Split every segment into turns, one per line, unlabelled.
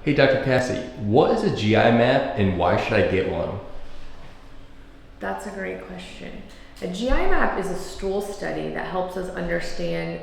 Hey, Dr. Cassie, what is a GI map and why should I get one?
That's a great question. A GI map is a stool study that helps us understand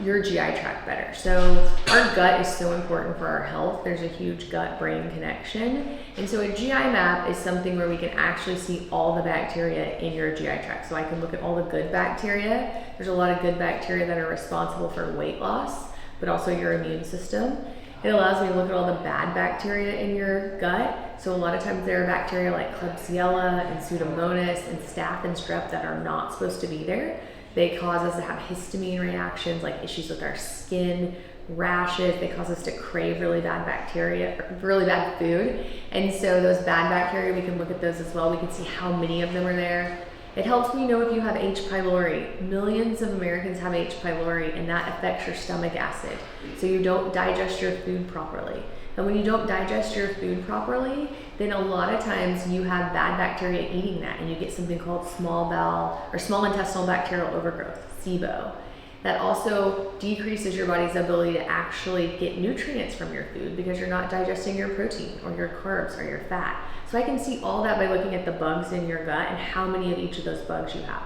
your GI tract better. So our gut is so important for our health. There's a huge gut-brain connection. And so a GI map is something where we can actually see all the bacteria in your GI tract. So I can look at all the good bacteria. There's a lot of good bacteria that are responsible for weight loss, but also your immune system. It allows me to look at all the bad bacteria in your gut. So a lot of times there are bacteria like Klebsiella and Pseudomonas and staph and strep that are not supposed to be there. They cause us to have histamine reactions, like issues with our skin, rashes. They cause us to crave really bad bacteria, really bad food. And so those bad bacteria, we can look at those as well. We can see how many of them are there. It helps me know if you have H. pylori. Millions of Americans have H. pylori, and that affects your stomach acid. So you don't digest your food properly. And when you don't digest your food properly, then a lot of times you have bad bacteria eating that, and you get something called small bowel or small intestinal bacterial overgrowth, SIBO. That also decreases your body's ability to actually get nutrients from your food because you're not digesting your protein or your carbs or your fat. So I can see all that by looking at the bugs in your gut and how many of each of those bugs you have.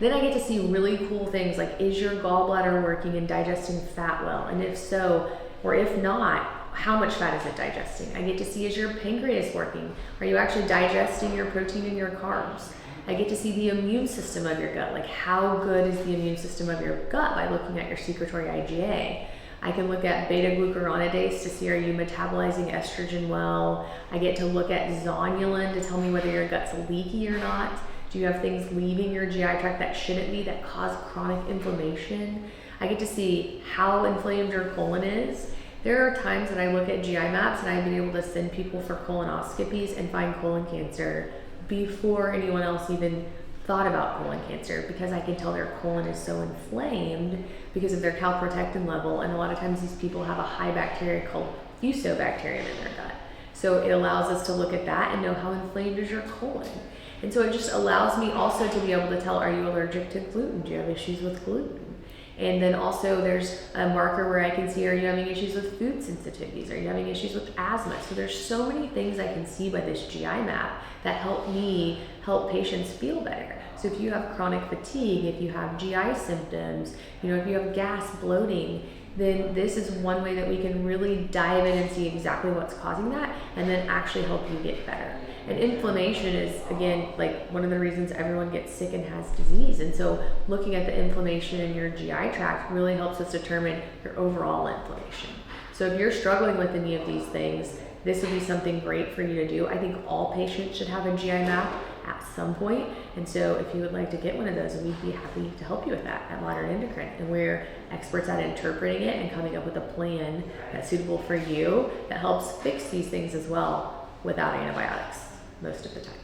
Then I get to see really cool things like, is your gallbladder working and digesting fat well? And if so, or if not, how much fat is it digesting? I get to see, is your pancreas working? Are you actually digesting your protein and your carbs? I get to see the immune system of your gut, like how good is the immune system of your gut by looking at your secretory IgA. I can look at beta-glucuronidase to see, are you metabolizing estrogen well? I get to look at zonulin to tell me whether your gut's leaky or not. Do you have things leaving your GI tract that shouldn't be, that cause chronic inflammation? I get to see how inflamed your colon is. There are times that I look at GI maps and I've been able to send people for colonoscopies and find colon cancer before anyone else even thought about colon cancer, because I can tell their colon is so inflamed because of their calprotectin level, and a lot of times these people have a high bacteria called fusobacterium in their gut. So it allows us to look at that and know how inflamed is your colon. And so it just allows me also to be able to tell, are you allergic to gluten? Do you have issues with gluten? And then also there's a marker where I can see, are you having issues with food sensitivities? Are you having issues with asthma? So there's so many things I can see by this GI map that help me help patients feel better. So if you have chronic fatigue, if you have GI symptoms, if you have gas, bloating, then this is one way that we can really dive in and see exactly what's causing that and then actually help you get better. And inflammation is, again, like one of the reasons everyone gets sick and has disease. And so looking at the inflammation in your GI tract really helps us determine your overall inflammation. So if you're struggling with any of these things, this would be something great for you to do. I think all patients should have a GI map at some point. And so if you would like to get one of those, we'd be happy to help you with that at Modern Endocrine. And we're experts at interpreting it and coming up with a plan that's suitable for you that helps fix these things as well without antibiotics most of the time.